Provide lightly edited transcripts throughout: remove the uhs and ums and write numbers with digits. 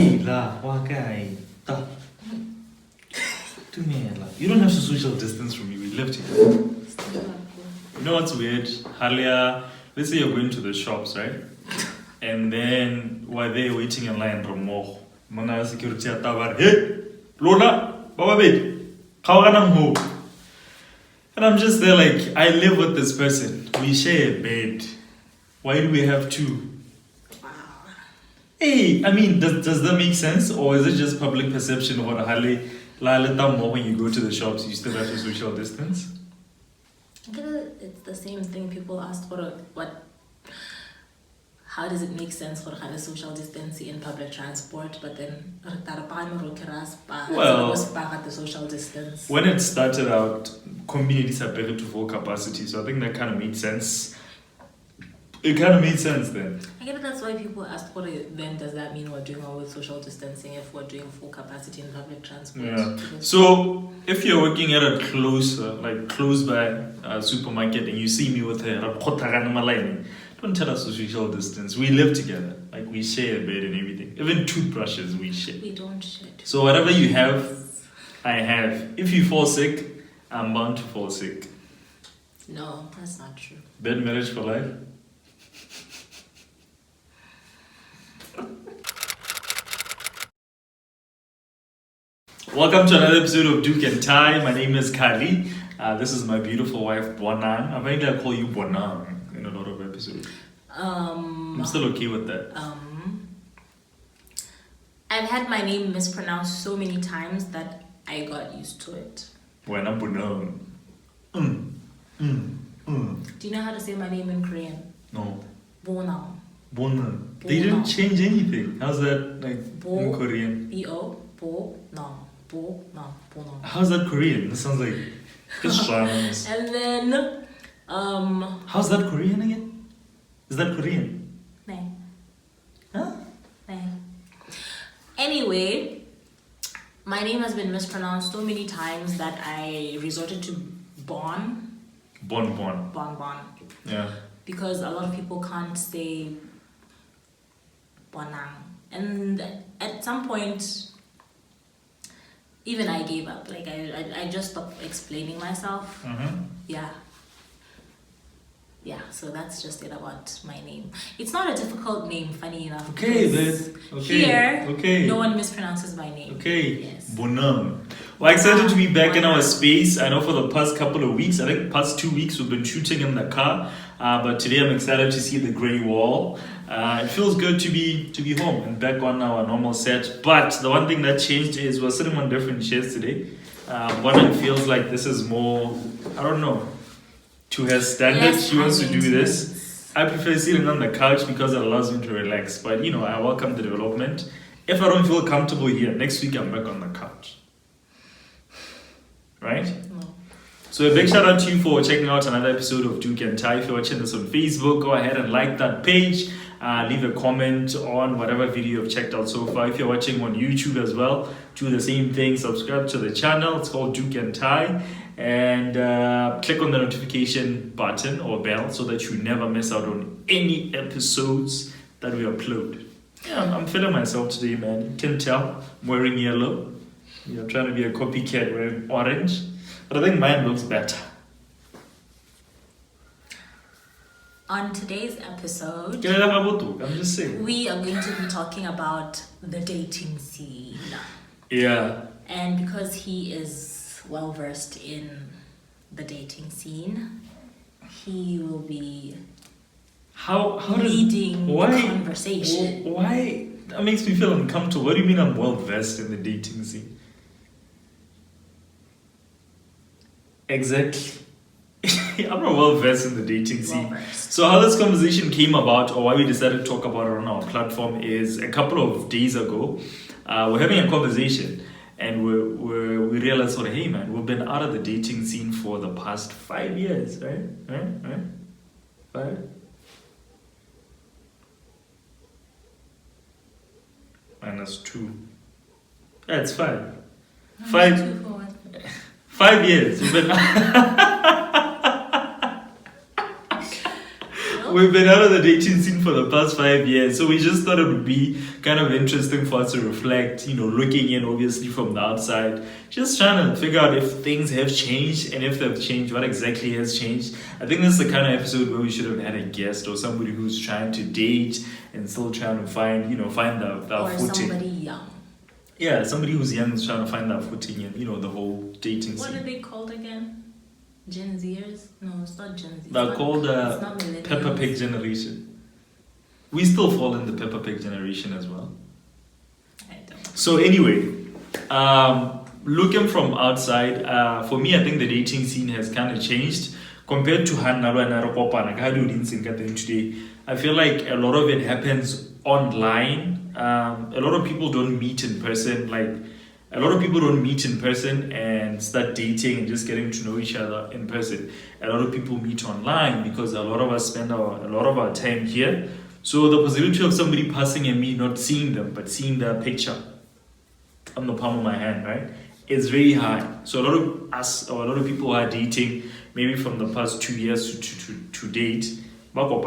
Hey, la, wakai. Ta. You don't have to social distance from me. We live together. You know what's weird? Halia, let's say you're going to the shops, right? And then while they're waiting in line, Romo, Mana security at Tabar, hey, Lola, Baba Bed, Kawanam Ho. And I'm just there like, I live with this person. We share a bed. Why do we have two? Hey, I mean, does that make sense? Or is it just public perception of what Hale, when you go to the shops, you still have to social distance? I guess it's the same thing. People ask how does it make sense for the social distancing in public transport, but then well, the social distance. When it started out, communities are better to full capacity, so I think that kind of made sense. It kind of made sense then. I guess that's why people ask then does that mean we're doing all with social distancing if we're doing full capacity in public transport? Yeah. So if you're working at a close by supermarket and you see me with a don't tell us to social distance. We live together. Like we share a bed and everything. Even toothbrushes we share. We don't share. So whatever you have, I have. If you fall sick, I'm bound to fall sick. No, that's not true. Bed marriage for life? Welcome to another episode of Doek and Ty. My name is Kali. This is my beautiful wife, Bonang. I think I call you Bonang in a lot of episodes. I'm still okay with that. I've had my name mispronounced so many times that I got used to it. Bonang. Do you know how to say my name in Korean? No. Bonang. Bonang. They didn't change anything. How's that like in Korean? B-O, Bonang. Bonang. How's that Korean? That sounds like it's Chinese. And then, how's that Korean again? Is that Korean? No. Huh? No. Anyway, my name has been mispronounced so many times that I resorted to Bon. Yeah. Because a lot of people can't say Bonang. And at some point, even I gave up. Like I just stopped explaining myself. Mm-hmm. Yeah, so that's just it about my name. It's not a difficult name, funny enough. Okay, then. Here, no one mispronounces my name. Okay. Yes. Bonang. Well, excited to be back in our space. I know for the past couple of weeks, I think past 2 weeks, we've been shooting in the car. But today I'm excited to see the grey wall. It feels good to be home and back on our normal set. But the one thing that changed is we're sitting on different chairs today. One feels like this is more, I don't know, to her standards. She wants to do this. I prefer sitting on the couch because it allows me to relax. But I welcome the development. If I don't feel comfortable here, next week I'm back on the couch. Right? No. So a big shout out to you for checking out another episode of Doek and Ty. If you're watching this on Facebook, go ahead and like that page. Leave a comment on whatever video you've checked out so far. If you're watching on YouTube as well, do the same thing. Subscribe to the channel. It's called Doek and Ty. And click on the notification button or bell so that you never miss out on any episodes that we upload. Yeah, I'm feeling myself today, man. You can tell I'm wearing yellow. I'm trying to be a copycat wearing orange. But I think mine looks better. On today's episode, I'm just saying. we are going to be talking about the dating scene. Yeah. And because he is well versed in the dating scene, he will be leading the conversation. Why? That makes me feel uncomfortable. What do you mean I'm well versed in the dating scene? Exactly. I'm not well versed in the dating scene. So how this conversation came about, or why we decided to talk about it on our platform, is a couple of days ago, we're having a conversation, and we realized, hey man, we've been out of the dating scene for the past 5 years, right? 5. -2. Yeah, it's 5. 5 years. We've been. We've been out of the dating scene for the past 5 years, so we just thought it would be kind of interesting for us to reflect, looking in obviously from the outside, just trying to figure out if things have changed, and if they've changed, what exactly has changed. I think this is the kind of episode where we should have had a guest or somebody who's trying to date and still trying to find the or footing. somebody young. Yeah, somebody who's young is trying to find that footing in, the whole dating What scene. are they called again? Gen Zers? No, it's not Gen Z. They're called it's not millennials. Peppa Pig generation. We still fall in the Peppa Pig generation as well. I don't. So anyway, looking from outside, for me, I think the dating scene has kind of changed compared to today. I feel like a lot of it happens online. A lot of people don't meet in person. A lot of people don't meet in person and start dating and just getting to know each other in person. A lot of people meet online because a lot of us spend a lot of our time here. So the possibility of somebody passing and me not seeing them, but seeing their picture on the palm of my hand, right, is very high. So a lot of us, or a lot of people who are dating, maybe from the past 2 years to date, double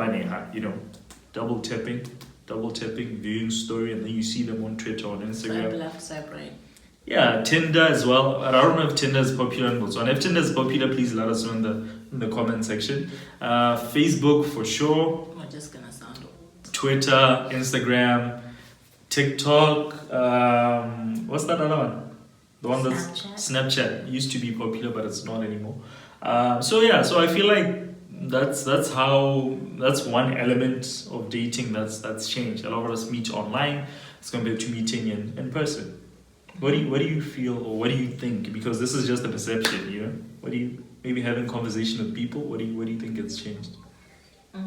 tapping, viewing story, and then you see them on Twitter, on Instagram. Swipe left, swipe right. Yeah, Tinder as well. I don't know if Tinder is popular in Botswana. If Tinder is popular, please let us know in the comment section. Facebook for sure. We're just gonna sound old. Twitter, Instagram, TikTok. What's that other one? The one that's Snapchat. Used to be popular, but it's not anymore. So I feel like that's one element of dating that's changed. A lot of us meet online as compared to meeting in person. What do you feel, or what do you think? Because this is just a perception, What do you, maybe having conversation with people? What do you think it's changed? I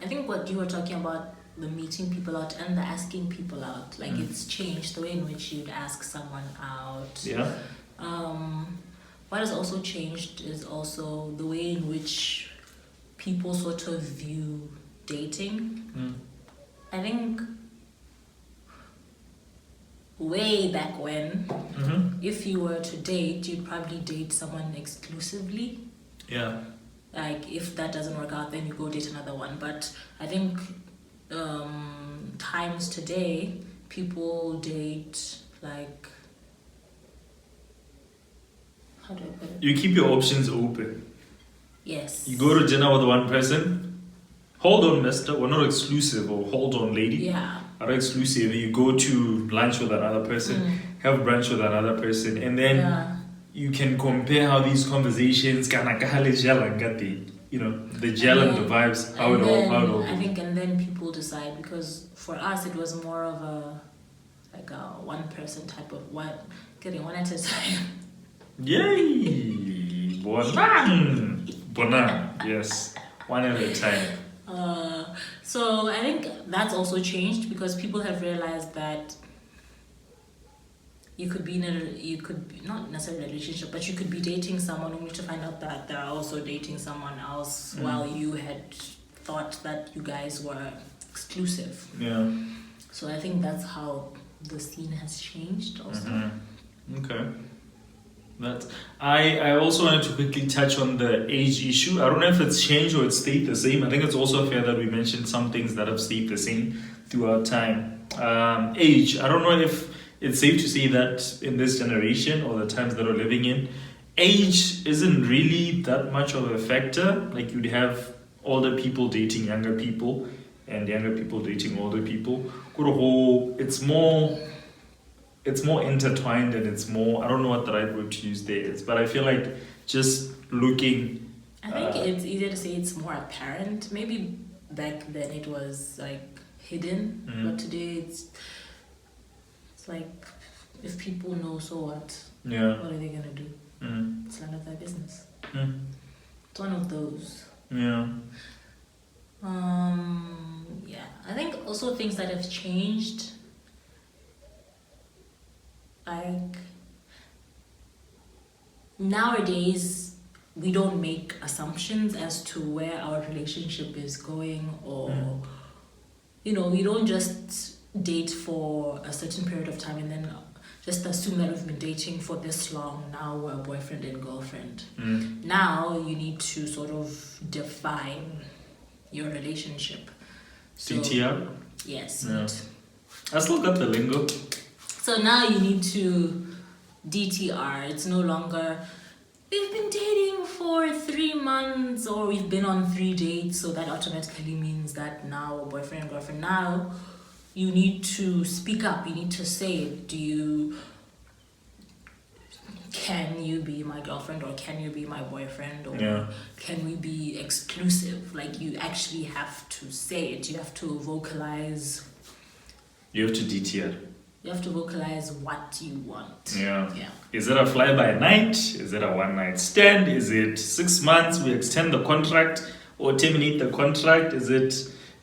think what you were talking about, the meeting people out and the asking people out, it's changed the way in which you'd ask someone out. Yeah. What has also changed is also the way in which people sort of view dating. I think way back when, if you were to date, you'd probably date someone exclusively. Yeah. If that doesn't work out, then you go date another one. But I think times today, people date how do I put it? You keep your options open. Yes. You go to dinner with one person. Hold on, mister. We're not exclusive, or hold on, lady. Yeah. Are exclusive. You go to lunch with another person, have brunch with another person, and then you can compare how these conversations the gel and the vibes, how it all I think, and then people decide, because for us it was more of a one person type of getting one at a time. Yay! Bonang! Yes, one at a time. So I think that's also changed, because people have realized that you could be not necessarily in a relationship, but you could be dating someone only to find out that they're also dating someone else while you had thought that you guys were exclusive. Yeah. So I think that's how the scene has changed also. Okay. I also wanted to quickly touch on the age issue. I don't know if it's changed or it's stayed the same. I think it's also fair that we mentioned some things that have stayed the same throughout time. Age, I don't know if it's safe to say that in this generation or the times that we're living in, age isn't really that much of a factor. You'd have older people dating younger people and younger people dating older people. It's more intertwined, and it's more, I don't know what the right word to use there is, but I feel like just looking... I think it's easier to say it's more apparent. Maybe back then it was hidden, but today it's if people know, so what? Yeah. What are they gonna do? It's none of their business. It's one of those. Yeah. Yeah. I think also things that have changed, nowadays we don't make assumptions as to where our relationship is going, or we don't just date for a certain period of time and then let's assume that we've been dating for this long. Now we're boyfriend and girlfriend. Mm. Now you need to sort of define your relationship. So, DTR? Yes. Yeah. I still got the lingo. So now you need to DTR. It's no longer, we've been dating for 3 months or we've been on 3 dates. So that automatically means that now we're boyfriend and girlfriend. Now you need to speak up. You need to say, can you be my girlfriend or can you be my boyfriend or can we be exclusive? Like you actually have to say it. You have to vocalize. You have to DTR. You have to vocalize what you want. Yeah. Yeah. Is it a fly by night? Is it a one night stand? Is it 6 months? We extend the contract or terminate the contract? Is it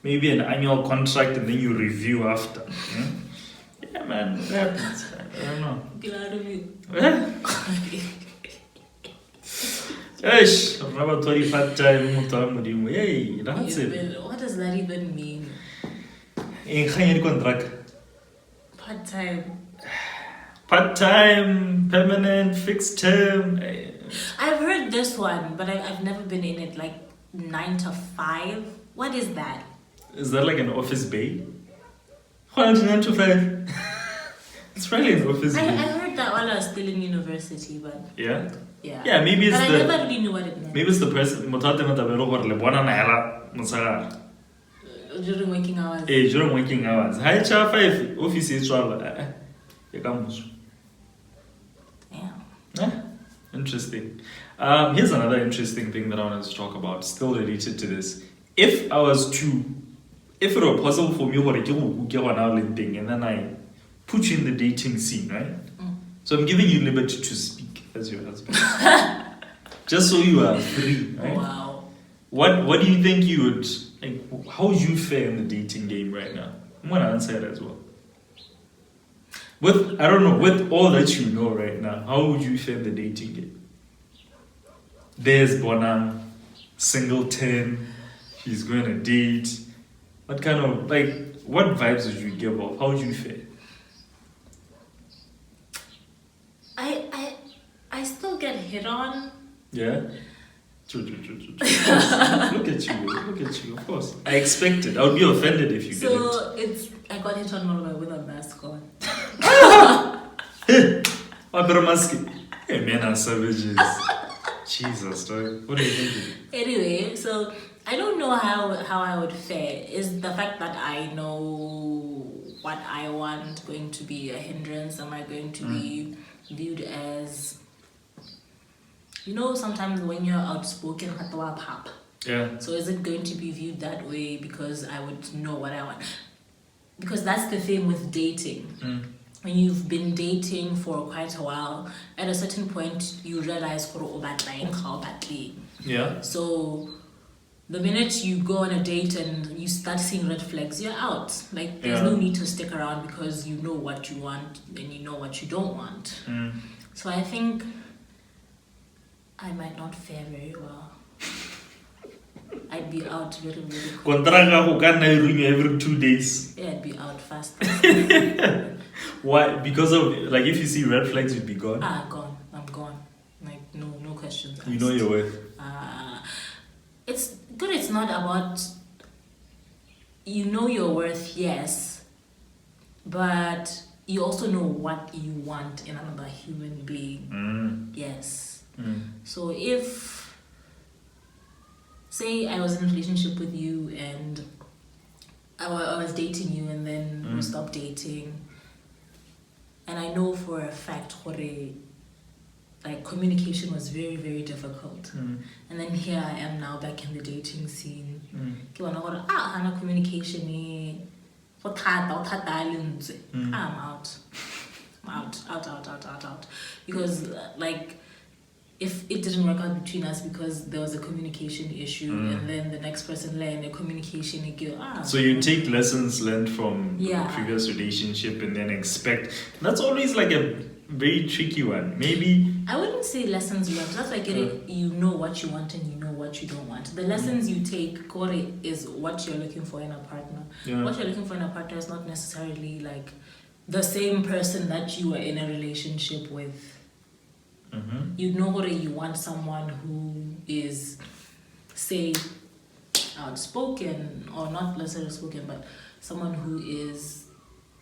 maybe an annual contract and then you review after? Yeah, man. It happens. I don't know. Glad of you. Eish, raba tori part-time motho wa Modimo. Hey, that's it. What does that even mean? Kganya contract. Part-time, permanent, fixed term. I've heard this one, but I've never been in it. Like 9 to 5. What is that? Is that like an office bay? 9 to 5. It's probably an office I bay. heard that while I was still in university, but Yeah? yeah. Yeah, maybe it's but the... I never really knew what it meant. Maybe it's the person... During working hours. During working hours. Hi, cha 5. Office is travel. Damn. Interesting. Here's another interesting thing that I wanted to talk about, still related to this. If it were possible for me and then I put you in the dating scene, right? Mm. So I'm giving you liberty to speak as your husband. Just so you are free, right? Wow. What do you think you would, like, how would you fare in the dating game right now? I'm going to answer it as well. With all that you know right now, how would you fare in the dating game? There's Bonang, singleton, he's going to date. What kind of, what vibes would you give off? How would you fare? I still get hit on. Yeah? True. Look at you, of course. I expected. I would be offended if you didn't. So I got hit on with a mask on. Hey, men are savages. Jesus, dog. What are you thinking? Anyway, so I don't know how I would fare. Is the fact that I know what I want going to be a hindrance? Am I going to be viewed as, sometimes when you're outspoken, Yeah. so is it going to be viewed that way because I would know what I want? Because that's the thing with dating. When you've been dating for quite a while, at a certain point you realize Yeah. so the minute you go on a date and you start seeing red flags, you're out. Like there's no need to stick around because you know what you want and you know what you don't want. So I think I might not fare very well. I'd be out very, very quick. Every 2 days. Yeah, I'd be out fast. Why? Because of, if you see red flags, you'd be gone? Gone. I'm gone. Like, no questions asked. You know your worth. It's good. It's not about, you know your worth, yes, but you also know what you want in another human being. Yes. So if, say I was in a relationship with you and I was dating you and then we stopped dating, and I know for a fact communication was very, very difficult. And then here I am now back in the dating scene. Communication I'm out. Out. Because if it didn't work out between us because there was a communication issue and then the next person learned a communication so you take lessons learned from the previous relationship and then expect. That's always a very tricky one. Maybe I wouldn't say lessons learned. That's like you know what you want and you know what you don't want. The lessons you take, Kore, is what you're looking for in a partner. What you're looking for in a partner is not necessarily the same person that you were in a relationship with. You'd know what you want someone who is, say, outspoken, or not less outspoken, but someone who is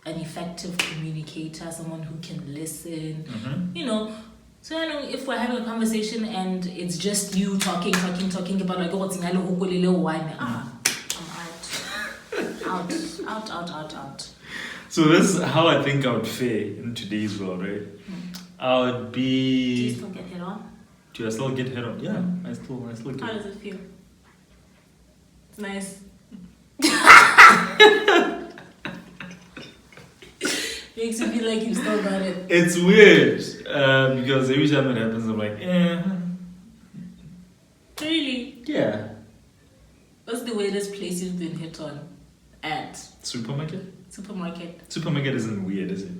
an effective communicator, someone who can listen, you know. So I know if we're having a conversation and it's just you talking about like, oh, I'm out. So this is how I think I would fare in today's world, right? I would be. Do you still get hit on? Do I still get hit on? Yeah, I still get. How does it feel? It's nice. Makes you feel like you still got it. It's weird because every time it happens, I'm like, Really? Yeah. What's the weirdest place you've been hit on? At? Supermarket? Supermarket isn't weird, is it?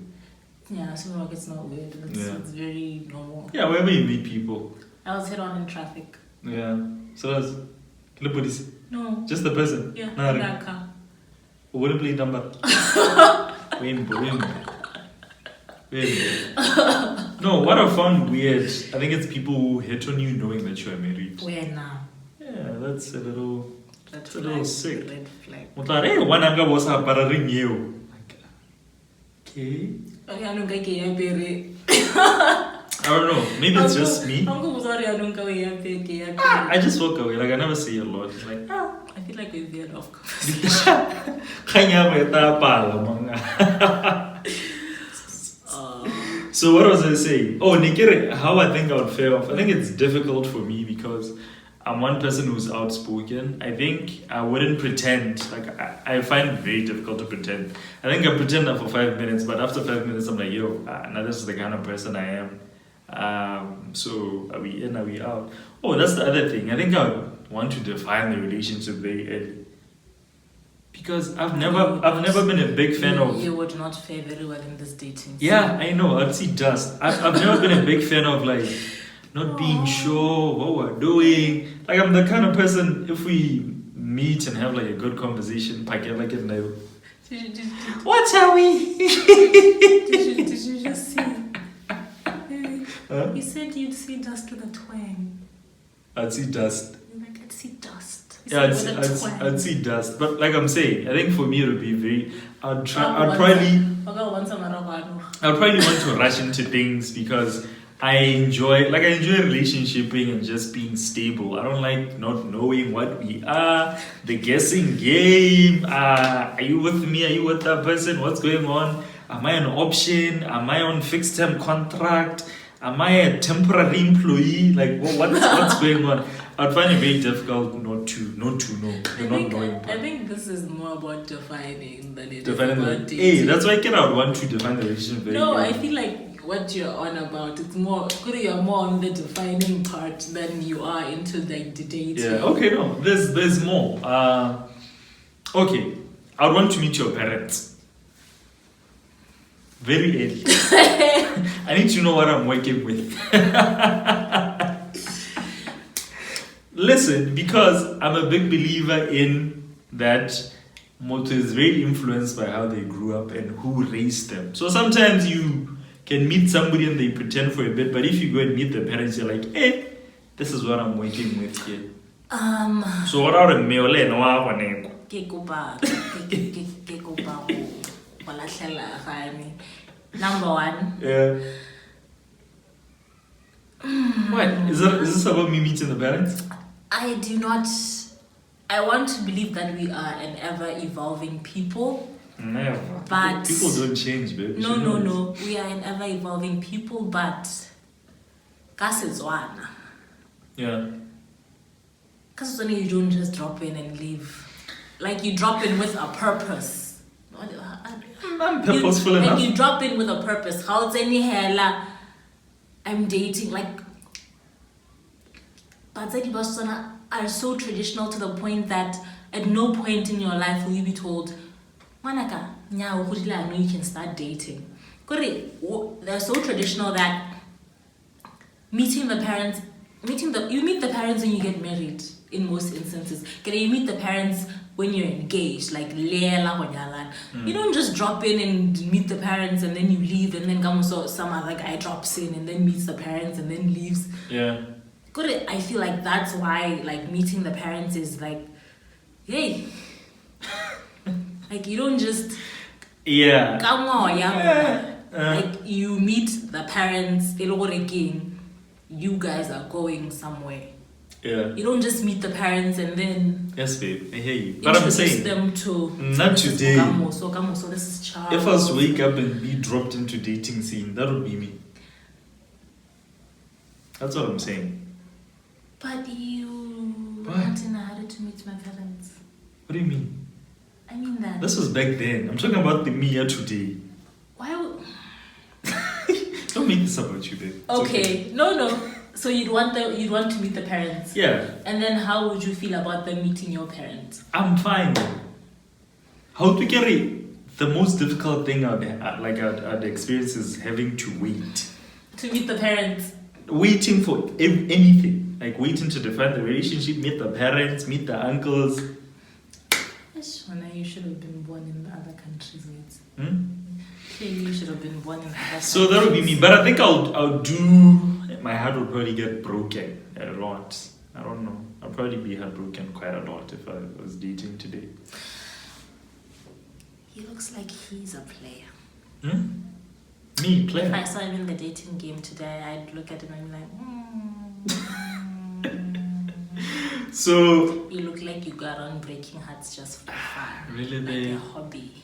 Yeah, supermarket's not weird. It's very normal. Yeah, wherever you meet people. I was hit on in traffic. Yeah. So that's police. No. Just the person. Yeah. Nah, In that car. What plate number? Rainbow. No, what I found weird, I think it's people who hit on you knowing that you are married. Where now? Yeah, that's a little sick. Red flag. Hey, one anga was a pararing you. Okay. Okay, I don't get it. I don't know. Maybe it's just me. I just walk away. Like I never say a lot. It's like I feel like we've veered off conversation. So what was I saying? Oh, Nikere, how I think I would fare off. I think it's difficult for me because I'm one person who's outspoken. I think I wouldn't pretend. Like I find it very difficult to pretend. I think I pretend that for 5 minutes, but after 5 minutes, I'm like, yo, now this is the kind of person I am. So are we in? Are we out? Oh, that's the other thing. I think I would want to define the relationship very early. Because I've never been a big fan of. You would not fare very well in this dating. Yeah, I know. I'd see dust. I've never been a big fan of like not being sure what we're doing. Like I'm the kind of person, if we meet and have like a good conversation, what are we? Did you just see? Huh? You said you'd see dust with a twang. I'd see dust. You're like, I'd see dust. Yeah, I'd see dust. But like I'm saying, I think for me it would be very. I'd probably want to rush into things because I enjoy relationshiping and just being stable. I don't like not knowing what we are, the guessing game. Are you with me? Are you with that person? What's going on? Am I an option? Am I on fixed term contract? Am I a temporary employee? Like what's going on? I'd find it very difficult not to know. I think this is more about defining than it is Defining about the, dating. hey, that's why I cannot want to define the relationship very No, well. I feel like what you're on about, it's more, you're more on the defining part than you are into like the dating. Yeah, okay, no, there's more. Okay, I would want to meet your parents. Very early. I need to know what I'm working with. Listen, because I'm a big believer in that motto is very influenced by how they grew up and who raised them. So sometimes you can meet somebody and they pretend for a bit, but if you go and meet the parents, you're like, hey, this is what I'm working with here. So what are the meole no one? Number one. Yeah. What? Is this about me meeting the parents? I do not. I want to believe that we are an ever evolving people. Never. But people don't change, baby. No. We are an ever evolving people, but is one. Yeah. Because you don't just drop in and leave. Like you drop in with a purpose. I'm purposeful enough. Like you drop in with a purpose. How's any hella? I'm dating like. But that person are so traditional to the point that at no point in your life will you be told, Manaka, I know you can start dating. They're so traditional that you meet the parents when you get married in most instances. You meet the parents when you're engaged, like lela honyalan. You don't just drop in and meet the parents and then you leave, and then some other guy drops in and then meets the parents and then leaves. Yeah. Good. I feel like that's why like meeting the parents is like, hey, like you don't just like you meet the parents. You guys are going somewhere. Yeah. You don't just meet the parents and then yes, babe, I hear you. But I'm saying them to not today. Bokamoso, this is Charles. If I was to wake up and be dropped into dating scene, that would be me. That's what I'm saying. But you weren't in a hurry to meet my parents. What do you mean? I mean that. This was back then. I'm talking about the Mia today. Why would... Don't make this about you, babe. Okay. No. So you'd want to meet the parents. Yeah. And then how would you feel about them meeting your parents? I'm fine. How to carry the most difficult thing I'd experience is having to wait. To meet the parents. Waiting for anything. Like waiting to define the relationship, meet the parents, meet the uncles. Shona, you should have been born in other countries, mate. Clearly you should have been born in other countries. So that would be me. But I think I'll do... My heart would probably get broken a lot. I don't know. I'll probably be heartbroken quite a lot if I was dating today. He looks like he's a player. Me, player? If I saw him in the dating game today, I'd look at him and be like, So... You look like you got on Breaking Hearts just for fun. Really, like babe? a hobby.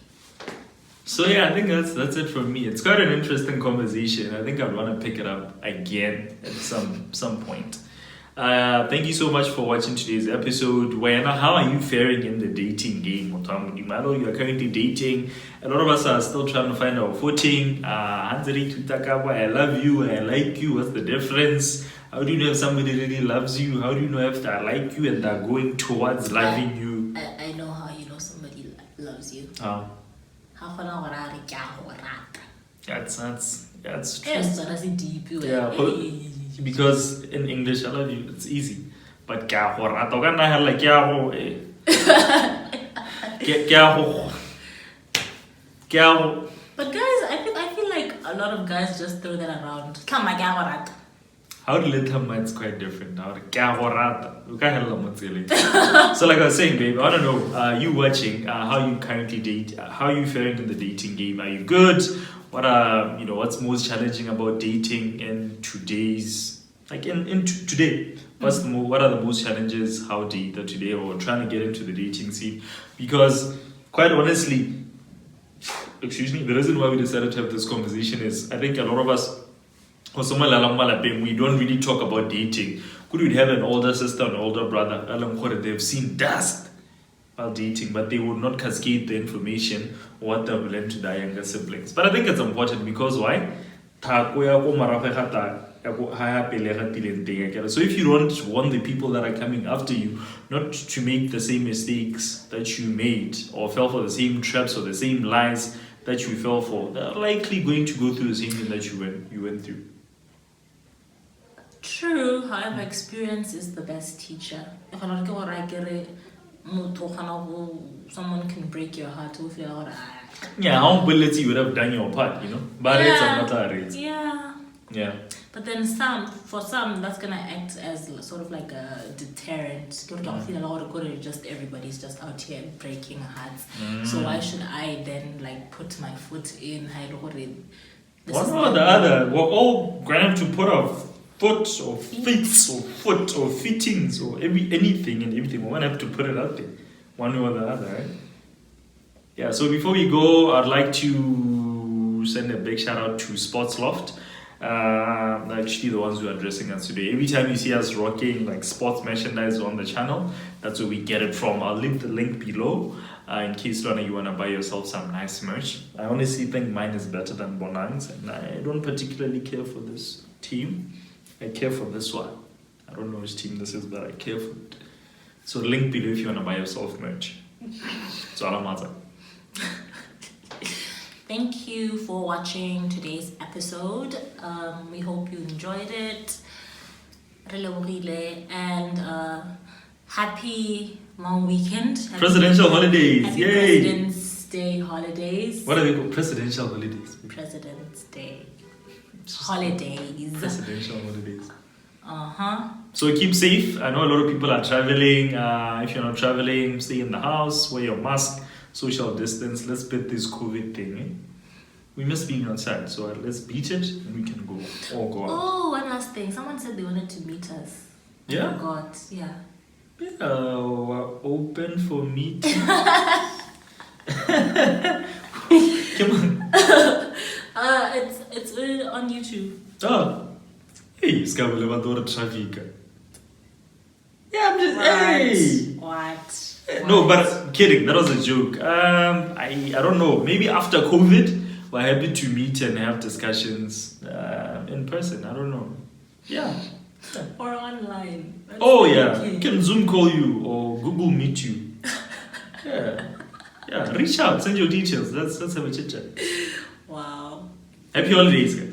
So yeah, I think that's it from me. It's quite an interesting conversation. I think I'd want to pick it up again at some point. Thank you so much for watching today's episode. Wayana, how are you faring in the dating game? You are currently dating. A lot of us are still trying to find our footing. Hanzari Tutakawa, I love you, I like you. What's the difference? How do you know if somebody really loves you? How do you know if they like you and they're going towards loving you? I know how you know somebody loves you. How? That's true. Yeah, because in English, I love you, it's easy. But but guys, I feel like a lot of guys just throw that around. Come on, how to let them it's quite different now. So like I was saying, babe, I want to know, you watching, how you currently date, how are you faring in the dating game? Are you good? What are, what's most challenging about dating in today's, like in today? What are the most challenges how to date today, or trying to get into the dating scene? Because quite honestly, the reason why we decided to have this conversation is I think a lot of us, we don't really talk about dating. Could we have an older sister and older brother? They've seen dust while dating, but they would not cascade the information or what they've learned to their younger siblings. But I think it's important because why? So if you don't want the people that are coming after you not to make the same mistakes that you made or fell for the same traps or the same lies that you fell for, they're likely going to go through the same thing that you went through. True, however, experience is the best teacher. Someone can break your heart. Yeah, how ability you would have done your part, But it's another rate. Yeah. But then for some, that's gonna act as sort of like a deterrent. Just everybody's just out here breaking hearts. So why should I then like put my foot in? One or the other, we're all going to have to put our foot or fits or foot or fittings or anything and everything. We're going to have to put it out there, one way or the other, right? Yeah, so before we go, I'd like to send a big shout out to Sports Loft. Actually the ones who are addressing us today. Every time you see us rocking like sports merchandise on the channel, that's where we get it from. I'll leave the link below in case you want to buy yourself some nice merch. I honestly think mine is better than Bonang's, and I don't particularly care for this team. I care for this one. I don't know which team this is, but I care for it. So link below if you want to buy yourself merch. So Alamata. Thank you for watching today's episode. We hope you enjoyed it. And Happy long weekend. Presidential holidays. Happy Yay. President's Day holidays. What are they called? Presidential holidays. President's Day holidays. Presidential holidays. Uh-huh. So keep safe. I know a lot of people are traveling. If you're not traveling, stay in the house, wear your mask, social distance. Let's beat this COVID thing. Eh? We miss being outside, so let's beat it and we can go all go out. Oh, one last thing. Someone said they wanted to meet us. Yeah? I forgot. Yeah. Yeah, we're open for meeting. Come on. It's on YouTube. Oh. Hey, Skabulevadora Trafika. Yeah, I'm just What? No, but kidding, that was a joke. I don't know. Maybe after COVID, we're happy to meet and have discussions in person. I don't know. Yeah. Or online. That's Yeah. okay. Can Zoom call you or Google Meet you. Yeah. Yeah. Reach out. Send your details. Let's have a chit chat. Wow. Happy holidays, guys.